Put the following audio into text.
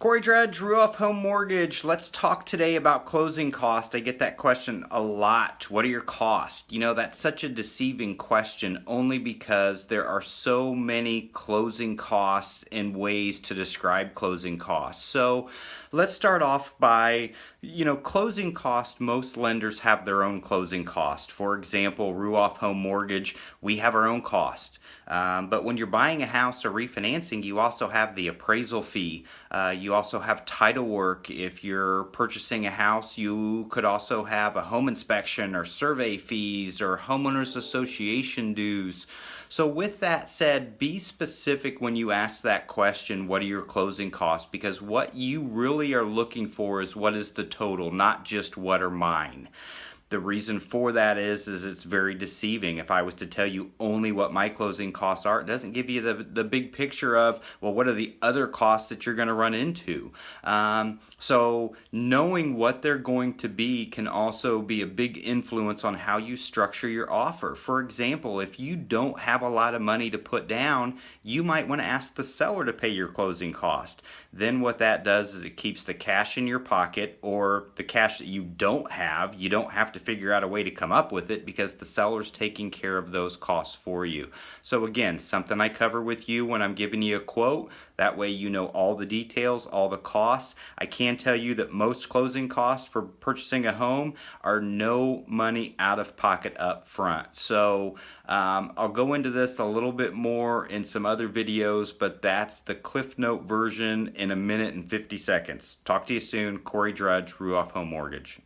Corey Dredge, Ruoff Home Mortgage. Let's talk today about closing cost. I get that question a lot. What are your costs? That's such a deceiving question only because there are so many closing costs and ways to describe closing costs. So let's start off by, closing cost, most lenders have their own closing cost. For example, Ruoff Home Mortgage, we have our own cost. But when you're buying a house or refinancing, you also have the appraisal fee. You also have title work. If you're purchasing a house, you could also have a home inspection or survey fees or homeowners association dues. So with that said, be specific when you ask that question, what are your closing costs? Because what you really are looking for is what is the total, not just what are mine. The reason for that is it's very deceiving. If I was to tell you only what my closing costs are, it doesn't give you the big picture of, well, what are the other costs that you're going to run into? So knowing what they're going to be can also be a big influence on how you structure your offer. For example, if you don't have a lot of money to put down, you might want to ask the seller to pay your closing cost. Then what that does is it keeps the cash in your pocket, or the cash that you don't have to figure out a way to come up with it because the seller's taking care of those costs for you. So again, something I cover with you when I'm giving you a quote. That way you know all the details, all the costs. I can tell you that most closing costs for purchasing a home are no money out of pocket up front. So I'll go into this a little bit more in some other videos, but that's the Cliff Note version in a minute and 50 seconds. Talk to you soon. Corey Dredge, Ruoff Home Mortgage.